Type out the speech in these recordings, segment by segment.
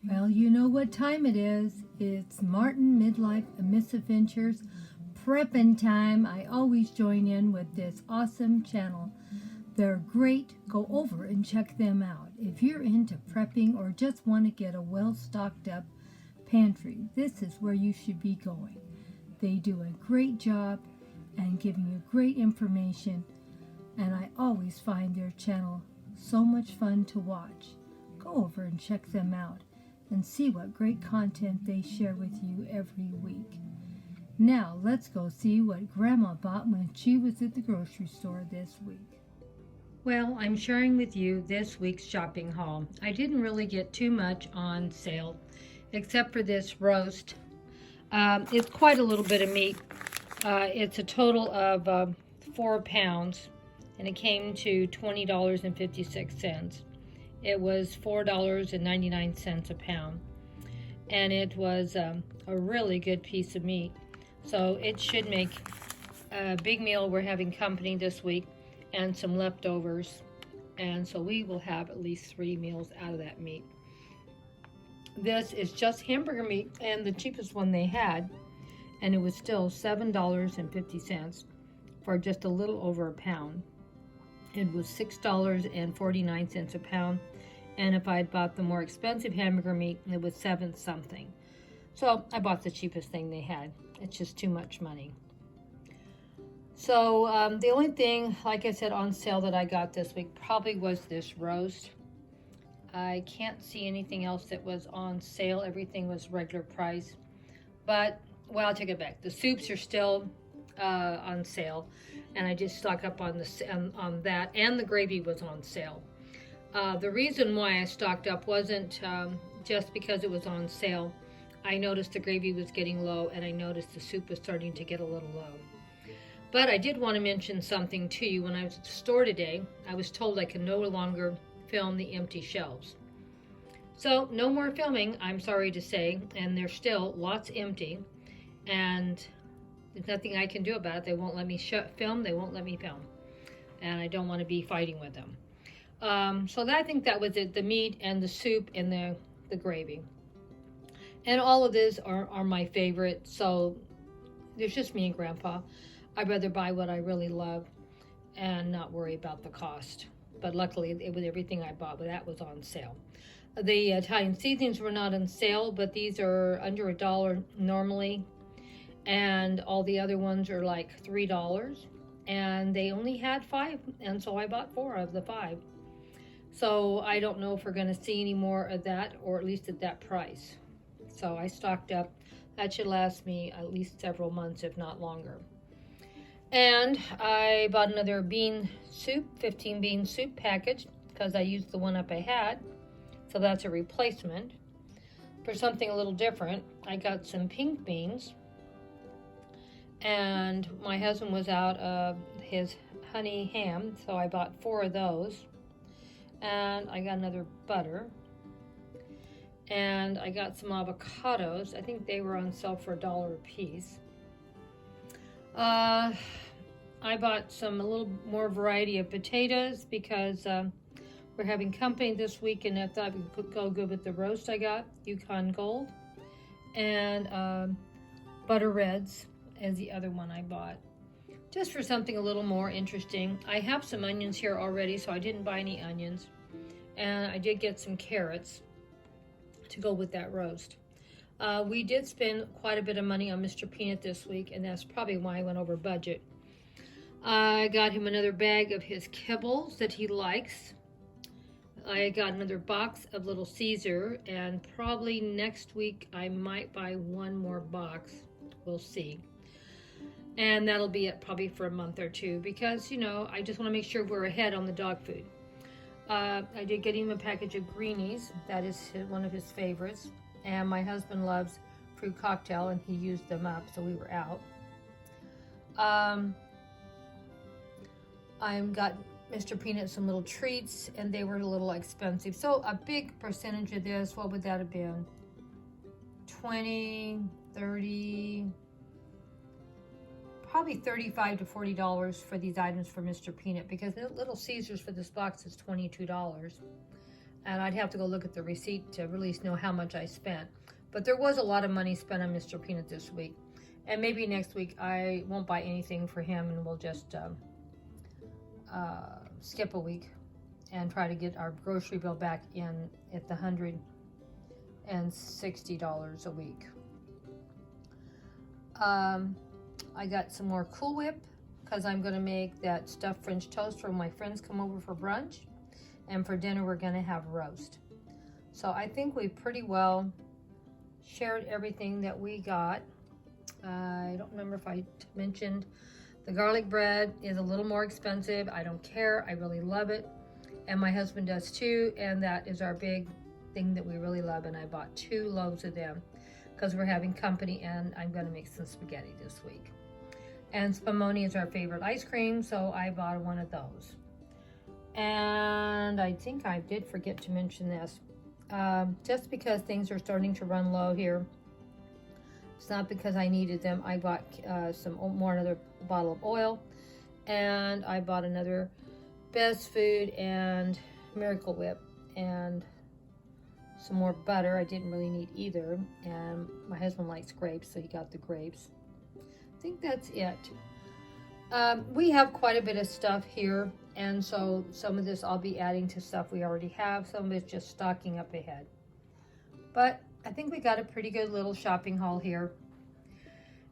Well, you know what time it is. It's Martin Midlife Misadventures prepping time. I always join in with this awesome channel. They're great. Go over and check them out. If you're into prepping or just want to get a well stocked up pantry, this is where you should be going. They do a great job and giving you great information, and I always find their channel so much fun to watch. Go over and check them out and see what great content they share with you every week. Now, let's go see what Grandma bought when she was at the grocery store this week. Well, I'm sharing with you this week's shopping haul. I didn't really get too much on sale, except for this roast. It's quite a little bit of meat. It's a total of 4 pounds, and it came to $20.56. It was $4.99 a pound, and it was a really good piece of meat. So it should make a big meal. We're having company this week and some leftovers, and so we will have at least 3 meals out of that meat. This is just hamburger meat and the cheapest one they had, and it was still $7.50 for just a little over a pound. It was $6.49 a pound, and if I had bought the more expensive hamburger meat, it was 7 something. So I bought the cheapest thing they had. It's just too much money. So the only thing, like I said, on sale that I got this week probably was this roast. I can't see anything else that was on sale. Everything was regular price. But, well, I'll take it back. The soups are still on sale, and I just stock up on that, and the gravy was on sale. The reason why I stocked up wasn't just because it was on sale. I noticed the gravy was getting low, and I noticed the soup was starting to get a little low. But I did want to mention something to you. When I was at the store today, I was told I can no longer film the empty shelves. So no more filming, I'm sorry to say, and there's still lots empty, and there's nothing I can do about it. They won't let me film, they won't let me film, and I don't want to be fighting with them. So I think that was it, the meat and the soup and the gravy. And all of these are my favorite, so there's just me and Grandpa. I'd rather buy what I really love and not worry about the cost. But luckily, it was everything I bought, but that was on sale. The Italian seasonings were not on sale, but these are under $1 normally, and all the other ones are like $3, and they only had 5, and so I bought 4 of the 5. So I don't know if we're going to see any more of that, or at least at that price. So I stocked up. That should last me at least several months, if not longer. And I bought another bean soup, 15 bean soup package, because I used the one up I had. So that's a replacement. For something a little different, I got some pink beans. And my husband was out of his honey ham, so I bought 4 of those. And I got another butter. And I got some avocados. I think they were on sale for $1 a piece. I bought a little more variety of potatoes because we're having company this week, and I thought it would go good with the roast I got, Yukon Gold, and butter reds as the other one I bought, just for something a little more interesting. I have some onions here already, so I didn't buy any onions, and I did get some carrots to go with that roast. We did spend quite a bit of money on Mr. Peanut this week, and that's probably why I went over budget. I got him another bag of his kibbles that he likes. I got another box of Little Caesar, and probably next week I might buy 1 more box. We'll see. And that'll be it probably for a month or 2, because, I just want to make sure we're ahead on the dog food. I did get him a package of greenies. That is one of his favorites. And my husband loves fruit cocktail, and he used them up, so we were out. I got Mr. Peanut some little treats, and they were a little expensive. So a big percentage of this, what would that have been? 20, 30, probably $35 to $40 for these items for Mr. Peanut, because Little Caesars for this box is $22. and I'd have to go look at the receipt to really know how much I spent. But there was a lot of money spent on Mr. Peanut this week. And maybe next week I won't buy anything for him, and we'll just skip a week and try to get our grocery bill back in at the $160 a week. I got some more Cool Whip because I'm going to make that stuffed French toast when my friends come over for brunch. And for dinner, we're going to have roast. So I think we pretty well shared everything that we got. I don't remember if I mentioned the garlic bread is a little more expensive. I don't care. I really love it. And my husband does too. And that is our big thing that we really love. And I bought 2 loaves of them because we're having company, and I'm going to make some spaghetti this week. And Spumoni is our favorite ice cream, so I bought one of those. And I think I did forget to mention this. Just because things are starting to run low here, it's not because I needed them. I bought another bottle of oil, and I bought another Best Food and Miracle Whip, and some more butter. I didn't really need either, and my husband likes grapes, so he got the grapes. I think that's it. We have quite a bit of stuff here, and so some of this I'll be adding to stuff we already have. Some of it's just stocking up ahead. But I think we got a pretty good little shopping haul here,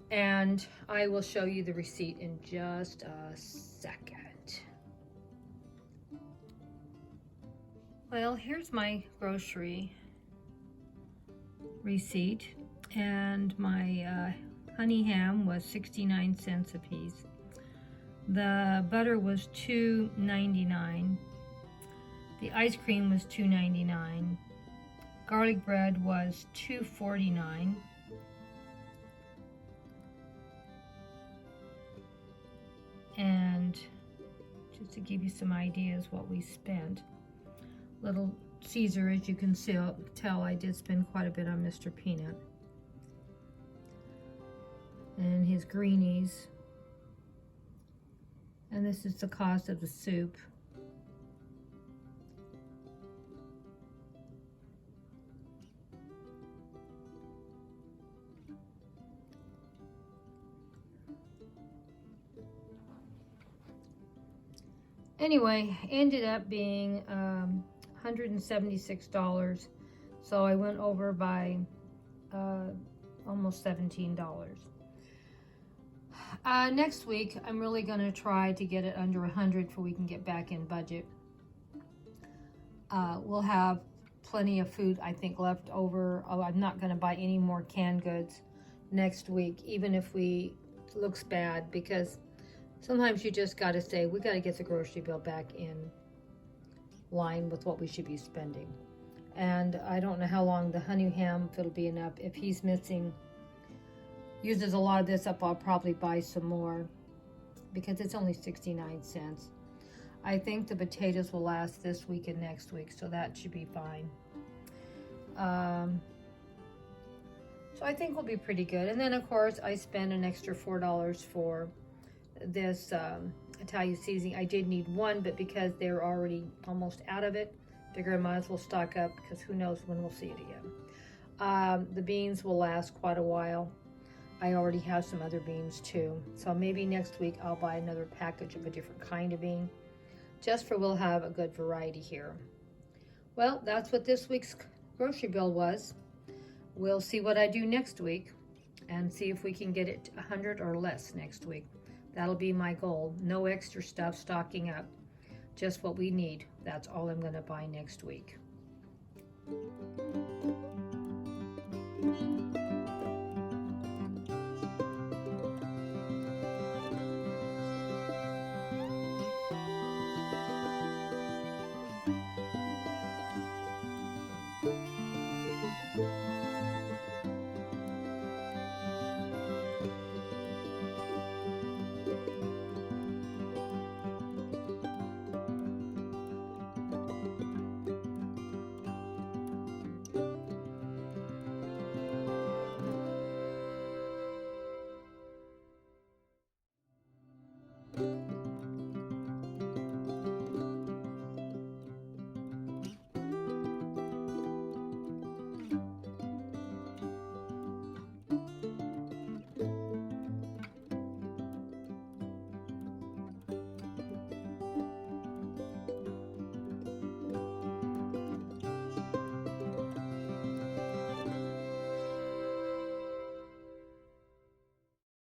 and I will show you the receipt in just a second. Well, here's my grocery receipt, and my honey ham was 69 cents a piece. The butter was $2.99. The ice cream was $2.99. Garlic bread was $2.49. And just to give you some ideas what we spent, Little Caesar, as you can tell, I did spend quite a bit on Mr. Peanut and his greenies. And this is the cost of the soup. Anyway, ended up being $176. So I went over by almost $17. Next week, I'm really going to try to get it under 100 so we can get back in budget. We'll have plenty of food, I think, left over. Oh, I'm not going to buy any more canned goods next week, even if it looks bad, because sometimes you just got to say, we got to get the grocery bill back in line with what we should be spending. And I don't know how long the honey ham, if it'll be enough. If he's uses a lot of this up, I'll probably buy some more because it's only 69 cents. I think the potatoes will last this week and next week, so that should be fine. So I think we'll be pretty good. And then, of course, I spent an extra $4 for this Italian seasoning. I did need one, but because they're already almost out of it, figure I might as well stock up because who knows when we'll see it again. The beans will last quite a while. I already have some other beans too. So maybe next week I'll buy another package of a different kind of bean. We'll have a good variety here. Well, that's what this week's grocery bill was. We'll see what I do next week and see if we can get it 100 or less next week. That'll be my goal. No extra stuff stocking up. Just what we need. That's all I'm going to buy next week.